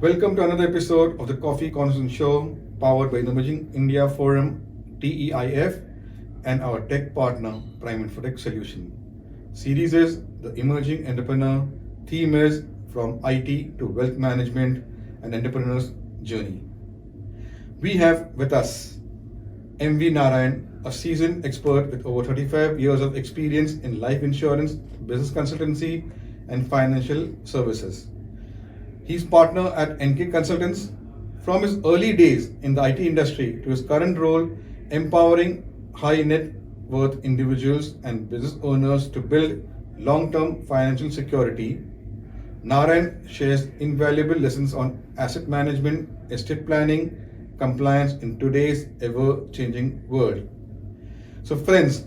Welcome to another episode of the Coffee Conversation Show, powered by the Emerging India Forum, TEIF, and our tech partner, Prime Infotech Solution. Series is the Emerging Entrepreneur. Theme is from IT to Wealth Management and Entrepreneur's Journey. We have with us M V Narayan, a seasoned expert with over 35 years of experience in life insurance, business consultancy, and financial services. He's partner at NK Consultants. From his early days in the IT industry to his current role, empowering high net worth individuals and business owners to build long-term financial security, Naran shares invaluable lessons on asset management, estate planning, compliance in today's ever-changing world. So friends,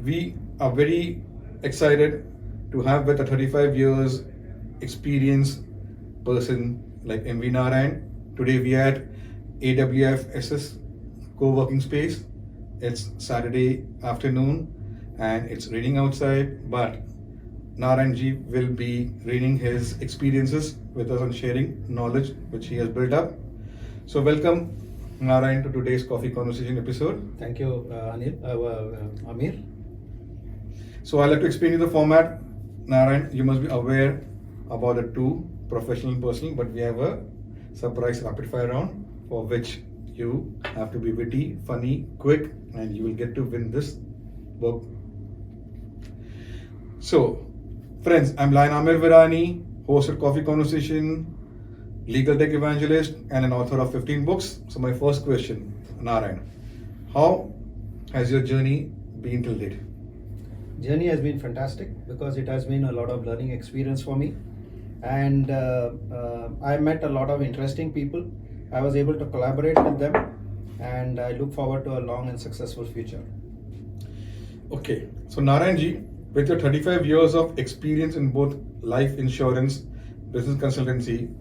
we are very excited to have with a 35 years experience person like M V Narayan. Today we are at AWF SS co-working space. It's Saturday afternoon and it's raining outside, but Naran ji will be reading his experiences with us and sharing knowledge which he has built up. So welcome Naran to today's Coffee Conversation episode. Thank you, Amir. So I'd like to explain you the format. Naran, you must be aware about the two, professional and personal, but we have a surprise rapid fire round for which you have to be witty, funny, quick, and you will get to win this book. So, friends, I'm Lion Amir Virani, host of Coffee Conversation, legal tech evangelist, and an author of 15 books. So my first question, Naran, how has your journey been till date? Journey has been fantastic because it has been a lot of learning experience for me, and I met a lot of interesting people. I was able to collaborate with them, and I look forward to a long and successful future. Okay, so Naran ji, with your 35 years of experience in both life insurance, business consultancy,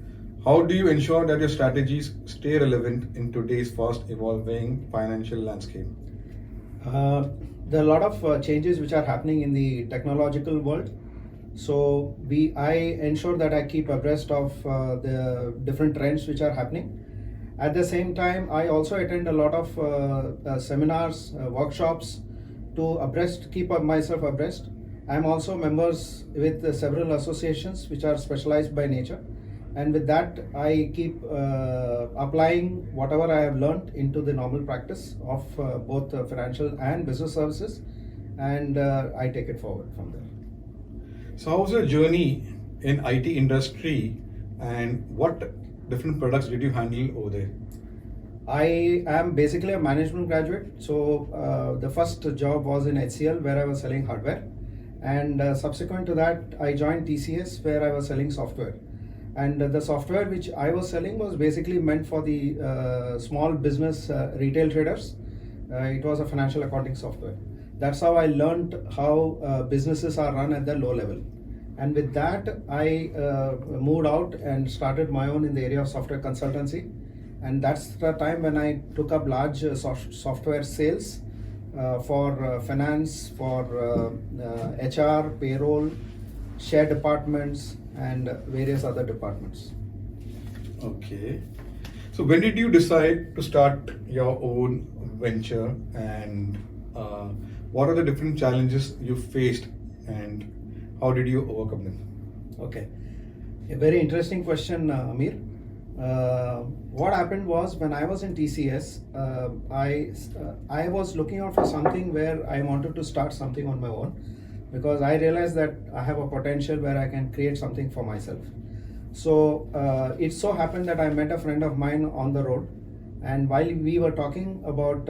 how do you ensure that your strategies stay relevant in today's fast evolving financial landscape? There are a lot of changes which are happening in the technological world. So I ensure that I keep abreast of the different trends which are happening. At the same time, I also attend a lot of seminars, workshops to keep myself abreast. I'm also members with several associations which are specialized by nature. And with that, I keep applying whatever I have learned into the normal practice of both financial and business services, and I take it forward from there. So how was your journey in IT industry and what different products did you handle over there? I am basically a management graduate. So the first job was in HCL where I was selling hardware, and subsequent to that I joined TCS where I was selling software. And the software which I was selling was basically meant for the small business retail traders. It was a financial accounting software. That's how I learned how businesses are run at the low level. And with that, I moved out and started my own in the area of software consultancy. And that's the time when I took up large software sales for finance, for HR, payroll, share departments, and various other departments. Okay. So when did you decide to start your own venture, and what are the different challenges you faced and how did you overcome them? Okay. A very interesting question, Amir. What happened was when I was in TCS, I was looking out for something where I wanted to start something on my own, because I realized that I have a potential where I can create something for myself. So it so happened that I met a friend of mine on the road, and while we were talking about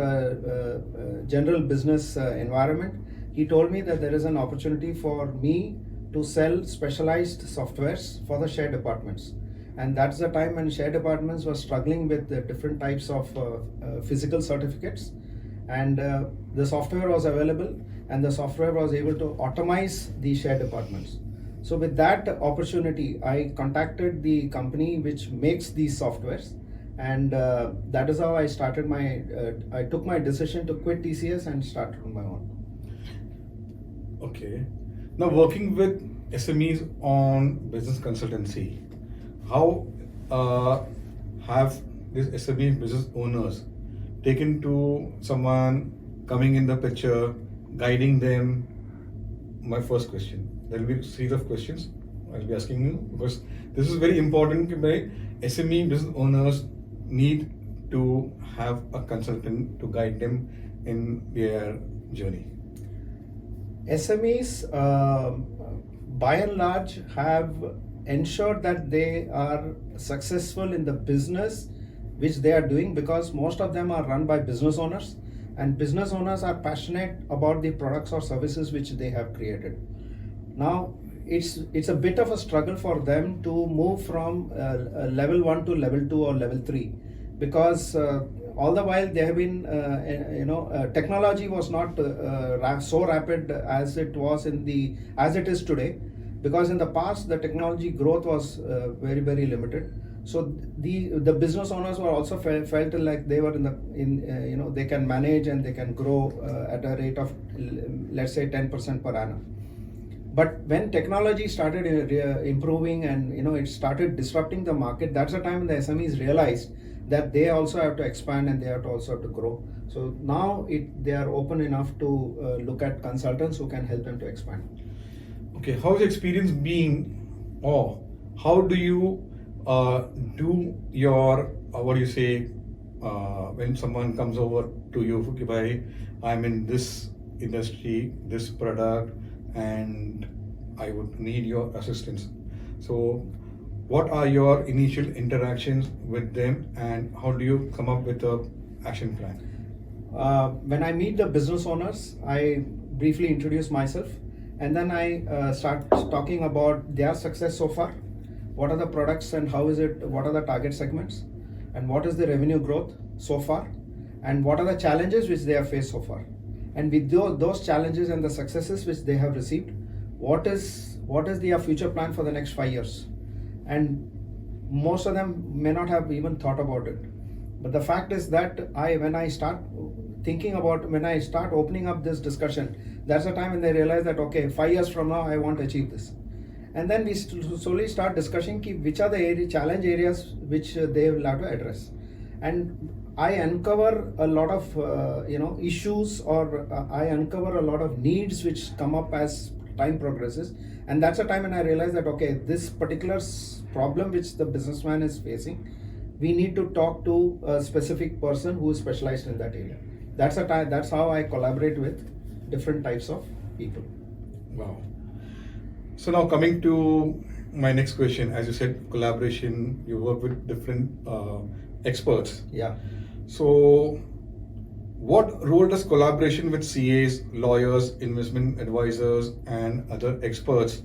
general business environment, he told me that there is an opportunity for me to sell specialized softwares for the share departments. And that's the time when share departments were struggling with the different types of physical certificates, and the software was available, and the software was able to automize the share departments. So with that opportunity, I contacted the company which makes these softwares, and that is how I started I took my decision to quit TCS and start on my own. Okay. Now working with SMEs on business consultancy, how have these SME business owners taken to someone coming in the picture, guiding them? My first question. There will be a series of questions I'll be asking you, because this is very important. By SME business owners need to have a consultant to guide them in their journey. SMEs, by and large, have ensured that they are successful in the business which they are doing, because most of them are run by business owners, and business owners are passionate about the products or services which they have created. Now, it's a bit of a struggle for them to move from level 1 to level 2 or level 3, because all the while they have been, technology was not so rapid as it is today, because in the past the technology growth was very, very limited. So the business owners were also felt like they were they can manage and they can grow at a rate of, let's say, 10% per annum. But when technology started improving and it started disrupting the market, that's the time the SMEs realized that they also have to expand and they have to also have to grow. So now they are open enough to look at consultants who can help them to expand. Okay, how's the experience been, or how do you do your when someone comes over to you, okay, bhai, I'm in this industry, this product, and I would need your assistance. So what are your initial interactions with them, and how do you come up with a action plan? When I meet the business owners, I briefly introduce myself, and then I start talking about their success so far. What are the products and what are the target segments, and what is the revenue growth so far, and what are the challenges which they have faced so far. And with those challenges and the successes which they have received, what is their future plan for the next 5 years? And most of them may not have even thought about it. But the fact is that when I start opening up this discussion, that's the time when they realize that, okay, 5 years from now, I want to achieve this. And then we slowly start discussing which are the challenge areas which they will have to address. And I uncover a lot of issues, or I uncover a lot of needs which come up as time progresses. And that's the time when I realize that, okay, this particular problem which the businessman is facing, we need to talk to a specific person who is specialized in that area. That's how I collaborate with different types of people. Wow. So now coming to my next question, as you said, collaboration, you work with different experts. Yeah. So what role does collaboration with CAs, lawyers, investment advisors, and other experts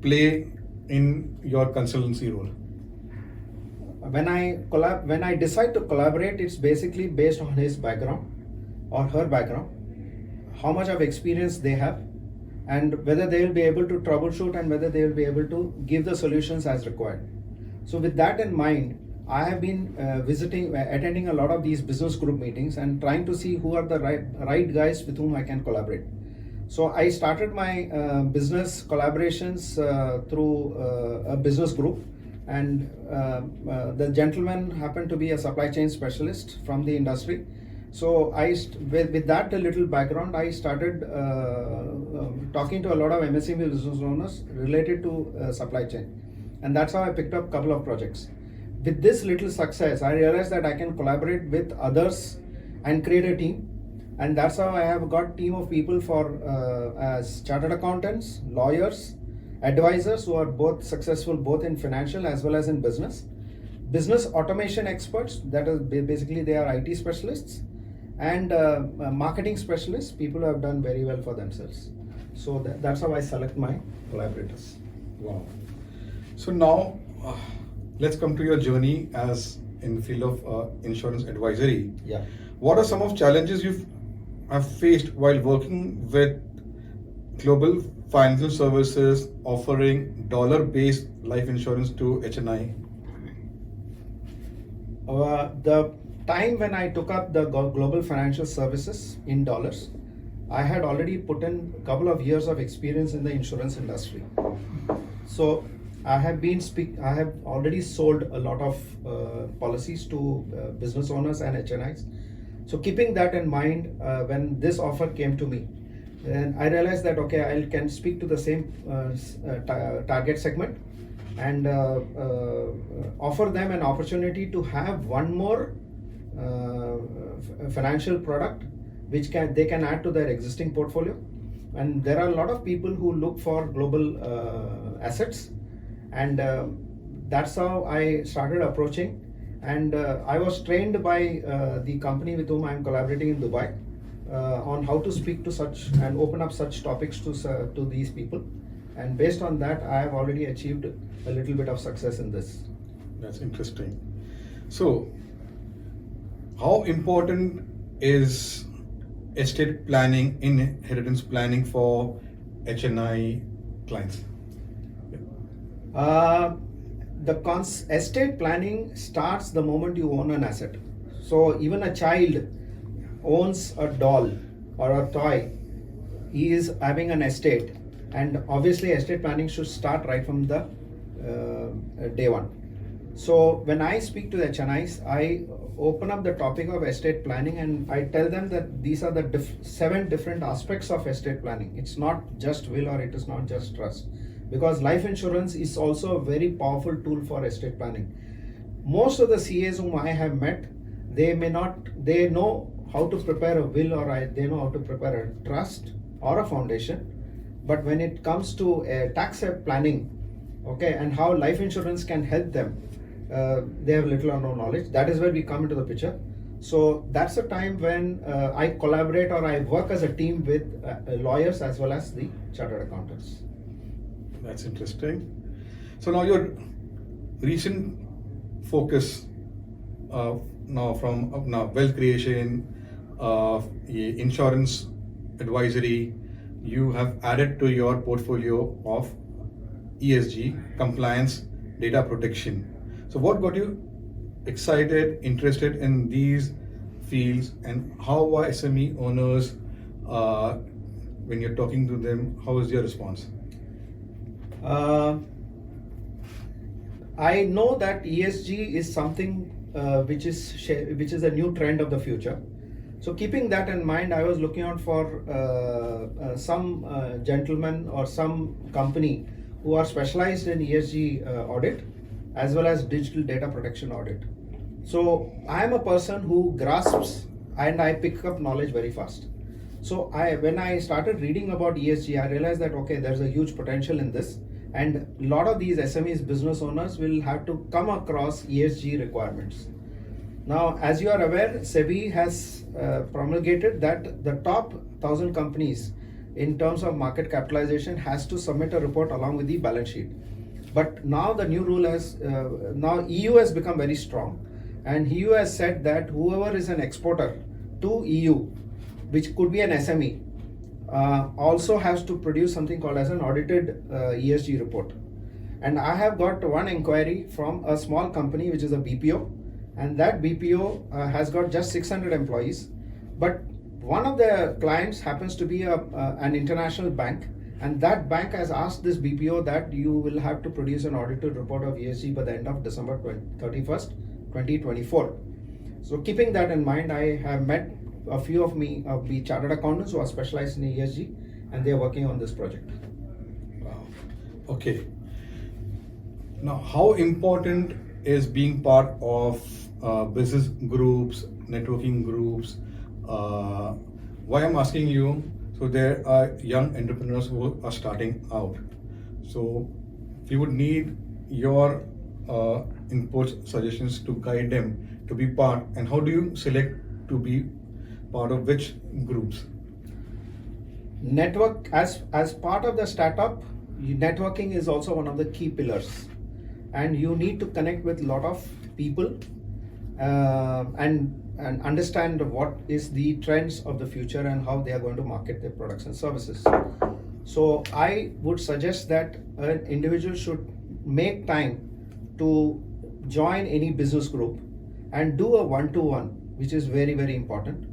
play in your consultancy role? When I decide to collaborate, it's basically based on his background or her background, how much of experience they have, and whether they will be able to troubleshoot and whether they will be able to give the solutions as required. So with that in mind, I have been attending a lot of these business group meetings and trying to see who are the right guys with whom I can collaborate. So I started my business collaborations through a business group, and the gentleman happened to be a supply chain specialist from the industry. So with that little background, I started talking to a lot of MSME business owners related to supply chain, and that's how I picked up a couple of projects. With this little success, I realized that I can collaborate with others and create a team, and that's how I have got team of people as chartered accountants, lawyers, advisors who are both successful both in financial as well as in business automation experts, that is basically they are IT specialists, and marketing specialists, people who have done very well for themselves. So that's how I select my collaborators. Wow. So now let's come to your journey as in the field of insurance advisory. Yeah. What are some of challenges you have faced while working with global financial services offering dollar-based life insurance to HNI? The time when I took up the global financial services in dollars, I had already put in a couple of years of experience in the insurance industry. So I have already sold a lot of policies to business owners and HNIs. So keeping that in mind, when this offer came to me, then I realized that okay, I can speak to the same target segment and offer them an opportunity to have one more financial product which they can add to their existing portfolio. And there are a lot of people who look for global assets, and that's how I started approaching. And I was trained by the company with whom I am collaborating in Dubai on how to speak to such and open up such topics to these people. And based on that, I have already achieved a little bit of success in this. That's interesting. So, how important is estate planning, inheritance planning for HNI clients? Estate planning starts the moment you own an asset. So even a child owns a doll or a toy, he is having an estate, and obviously estate planning should start right from the day one. So when I speak to the HNIs, I open up the topic of estate planning and I tell them that these are the 7 different aspects of estate planning. It's not just will or it is not just trust, because life insurance is also a very powerful tool for estate planning. Most of the CAs whom I have met, they know how to prepare a will or they know how to prepare a trust or a foundation, but when it comes to tax planning, okay, and how life insurance can help them, they have little or no knowledge. That is where we come into the picture. So that's a time when I collaborate or I work as a team with lawyers as well as the chartered accountants. That's interesting. So now your recent focus now from wealth creation, insurance advisory, you have added to your portfolio of ESG, compliance, data protection. So what got you excited, interested in these fields, and how are SME owners, when you're talking to them, how is your response? I know that ESG is something which is a new trend of the future. So keeping that in mind, I was looking out for some gentleman or some company who are specialized in ESG audit as well as digital data protection audit. So I am a person who grasps and I pick up knowledge very fast. So when I started reading about ESG, I realized that okay, there's a huge potential in this, and a lot of these SMEs, business owners, will have to come across ESG requirements. Now, as you are aware, SEBI has promulgated that the top 1,000 companies in terms of market capitalization has to submit a report along with the balance sheet. But now the new rule now EU has become very strong, and EU has said that whoever is an exporter to EU, which could be an SME, also has to produce something called as an audited ESG report. And I have got one inquiry from a small company which is a BPO, and that BPO has got just 600 employees, but one of the clients happens to be an international bank, and that bank has asked this BPO that you will have to produce an audited report of ESG by the end of December 31st, 2024. So keeping that in mind, I have met a few of the chartered accountants who are specialized in ESG, and they are working on this project. Wow. Okay. Now, how important is being part of business groups, networking groups? Why I'm asking you, so there are young entrepreneurs who are starting out. So we would need your inputs, suggestions to guide them to be part, and how do you select to be part of which groups? Network, as part of the startup, networking is also one of the key pillars, and you need to connect with a lot of people and understand what is the trends of the future and how they are going to market their products and services. So I would suggest that an individual should make time to join any business group and do a one-to-one, which is very, very important.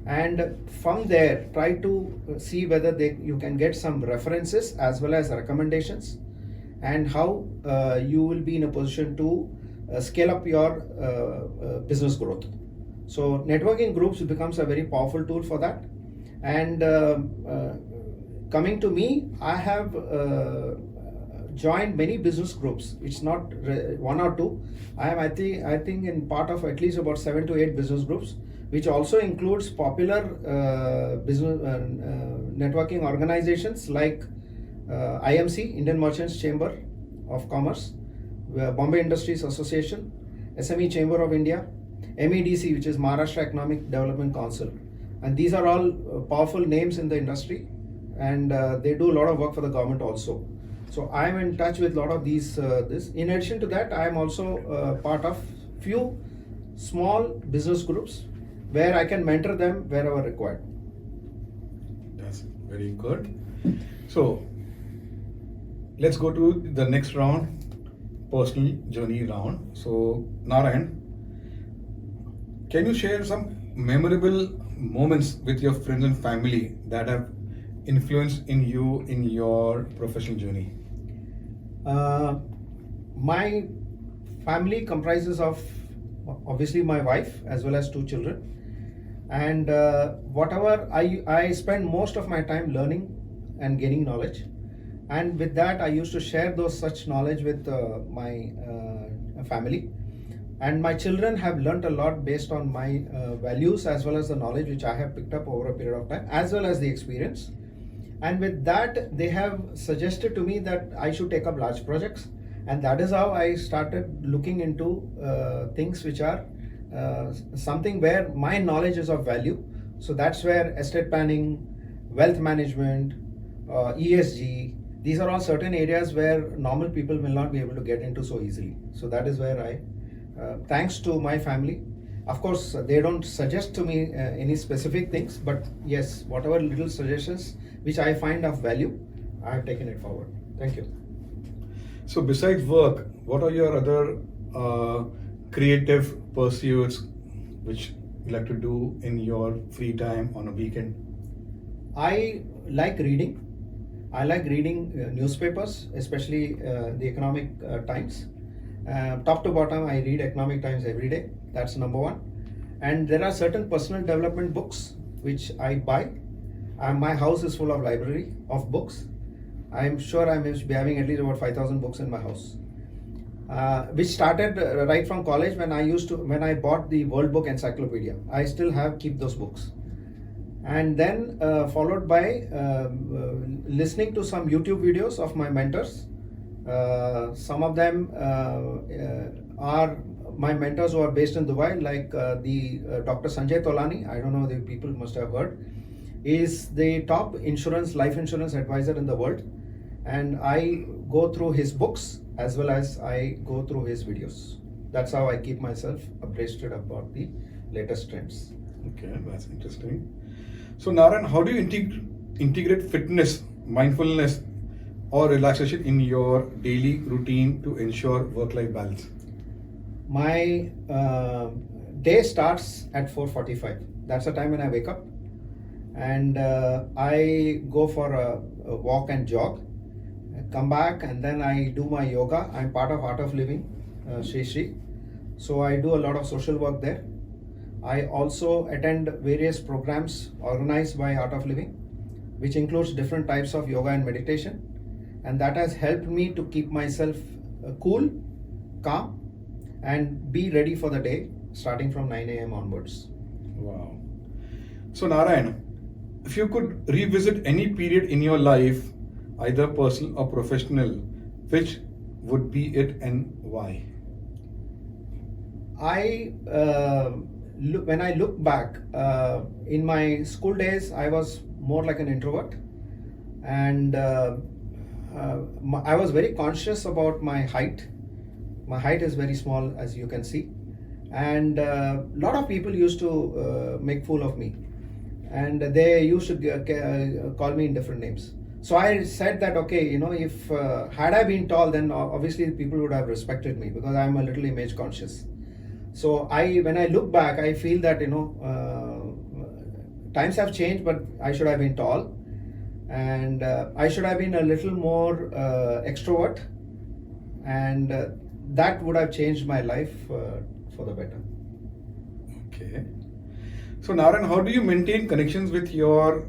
And from there, try to see whether you can get some references as well as recommendations, and how you will be in a position to scale up your business growth. So networking groups becomes a very powerful tool for that. And coming to me, I have joined many business groups. It's not one or two. I think in part of at least about 7 to 8 business groups, which also includes popular business networking organizations like IMC, Indian Merchants Chamber of Commerce, Bombay Industries Association, SME Chamber of India, MEDC, which is Maharashtra Economic Development Council. And these are all powerful names in the industry, and they do a lot of work for the government also. So I am in touch with a lot of these. In addition to that, I am also part of few small business groups where I can mentor them wherever required. That's very good. So let's go to the next round, personal journey round. So Naran, can you share some memorable moments with your friends and family that have influenced in you in your professional journey? My family comprises of obviously my wife as well as 2 children, and whatever I spend most of my time learning and gaining knowledge, and with that I used to share those such knowledge with my family. And my children have learnt a lot based on my values as well as the knowledge which I have picked up over a period of time, as well as the experience. And with that, they have suggested to me that I should take up large projects. And that is how I started looking into things which are something where my knowledge is of value. So that's where estate planning, wealth management, ESG, these are all certain areas where normal people will not be able to get into so easily. So that is where I thanks to my family. Of course, they don't suggest to me any specific things, but yes, whatever little suggestions which I find of value, I have taken it forward. Thank you. So besides work, what are your other creative pursuits which you like to do in your free time on a weekend? I like reading. I like reading newspapers, especially the Economic Times. Top to bottom, I read Economic Times every day. That's number one. And there are certain personal development books which I buy. My house is full of library of books. I'm sure I must be having at least about 5,000 books in my house. Which started right from college when I bought the World Book Encyclopedia. I still keep those books. And then followed by listening to some YouTube videos of my mentors. Some of them are my mentors who are based in Dubai, like Dr. Sanjay Tolani. I don't know, the people must have heard. Is the top life insurance advisor in the world, and I go through his books as well as I go through his videos. That's how I keep myself abreast about the latest trends. Okay, that's interesting. So Naran, how do you integrate fitness, mindfulness, or relaxation in your daily routine to ensure work-life balance? My day starts at 4:45. That's the time when I wake up, and I go for a walk and jog. I come back and then I do my yoga. I'm part of Art of Living, Shri Shri. So I do a lot of social work there. I also attend various programs organized by Art of Living, which includes different types of yoga and meditation. And that has helped me to keep myself cool, calm, and be ready for the day starting from 9 a.m. onwards. Wow. So Narayan, if you could revisit any period in your life, either personal or professional, which would be it and why? When I look back, in my school days, I was more like an introvert, and I was very conscious about my height. My height is very small, as you can see, and a lot of people used to make fool of me, and they used to call me in different names. So I said that, okay, if had I been tall, then obviously people would have respected me, because I'm a little image conscious. So when I look back, I feel that times have changed, but I should have been tall, and I should have been a little more extrovert, and that would have changed my life for the better. Okay. So Naran, how do you maintain connections with your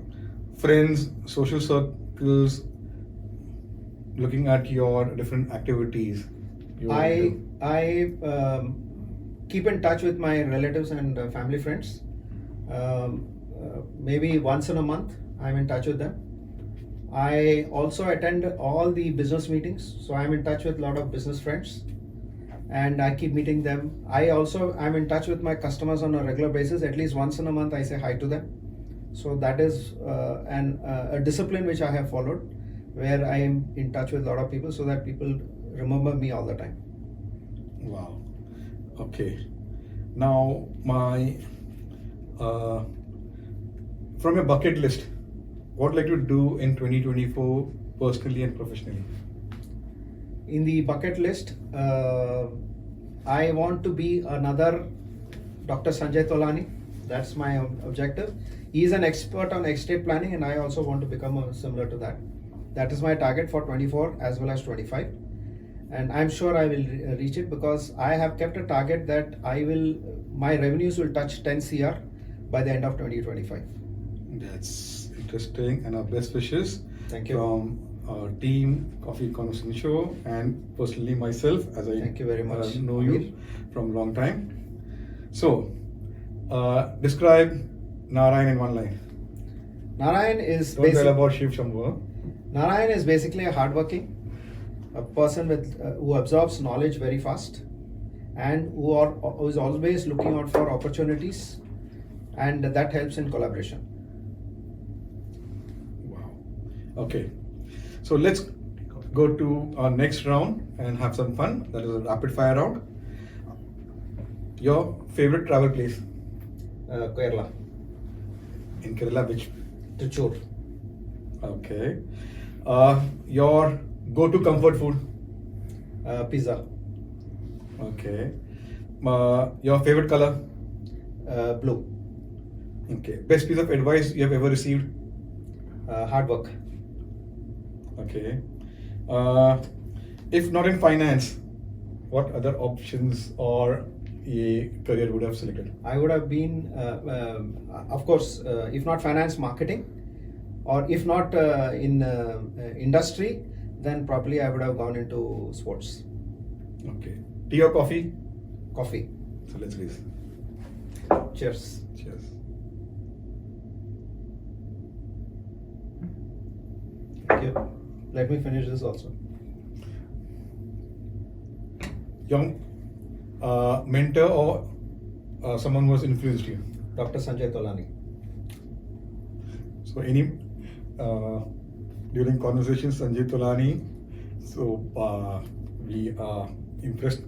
friends, social circles, looking at your different activities? I keep in touch with my relatives and family friends. Maybe once in a month, I'm in touch with them. I also attend all the business meetings, so I'm in touch with a lot of business friends, and I keep meeting them. I'm in touch with my customers on a regular basis. At least once in a month, I say hi to them. So that is a discipline which I have followed, where I am in touch with a lot of people, so that people remember me all the time. Wow. Okay. Now, from your bucket list, what would you like to do in 2024 personally and professionally? In the bucket list, I want to be another Dr. Sanjay Tolani. That's my objective. He is an expert on estate planning, and I also want to become similar to that. That is my target for 24 as well as 25. And I'm sure I will reach it, because I have kept a target that my revenues will touch 10 CR by the end of 2025. That's interesting, and our best wishes. Thank you. From our team, Coffee Conversation Show, and personally myself, as I Thank you very much, know Amir. you from a long time. So, describe Narayan in one line. Narayan is Don't tell about Shiv Shambhu. Narayan is basically a hardworking, a person who absorbs knowledge very fast, and who is always looking out for opportunities, and that helps in collaboration. Wow. Okay. So let's go to our next round and have some fun. That is a rapid fire round. Your favorite travel place? Kerala, In Kerala, which? Trichur, Okay. Your go-to comfort food? pizza, Okay. Your favorite color? blue, Okay. Best piece of advice you have ever received? hard work. Okay. If not in finance, what other options or a career would have selected? I would have been, of course, if not finance, marketing, or if not in industry, then probably I would have gone into sports. Okay. Tea or coffee? Coffee. So let's raise. Cheers. Cheers. Thank you. Let me finish this also. Young mentor or someone who has influenced you? Dr. Sanjay Tolani. So any during conversations, Sanjay Tolani. So we are impressed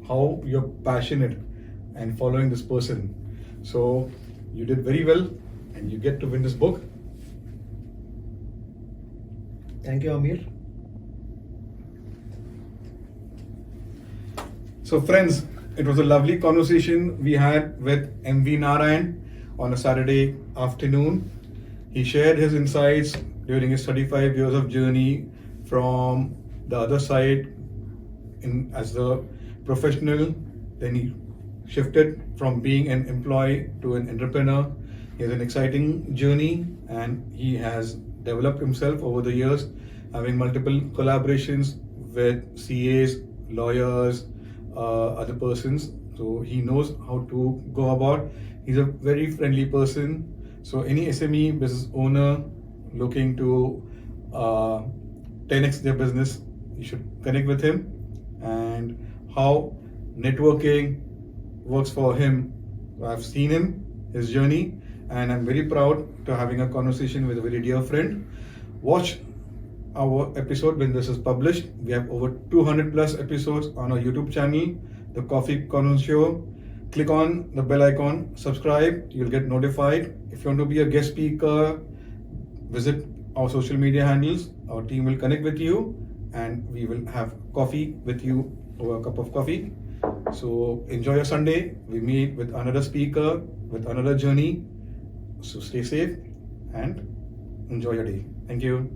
how you're passionate and following this person. So you did very well, and you get to win this book. Thank you, Amir. So friends, it was a lovely conversation we had with M V Narayan on a Saturday afternoon. He shared his insights during his 35 years of journey from the other side as a professional. Then he shifted from being an employee to an entrepreneur. He has an exciting journey, and he has developed himself over the years, having multiple collaborations with CAs, lawyers, other persons. So he knows how to go about. He's a very friendly person. So any SME business owner looking to 10x their business, you should connect with him. And how networking works for him, I've seen him, his journey, and I'm very proud to having a conversation with a very dear friend. Watch our episode when this is published. We have over 200 plus episodes on our YouTube channel, the Coffee Conversation Show. Click on the bell icon, subscribe, you'll get notified. If you want to be a guest speaker, visit our social media handles. Our team will connect with you, and we will have coffee with you over a cup of coffee. So enjoy your Sunday. We meet with another speaker, with another journey. So stay safe and enjoy your day. Thank you.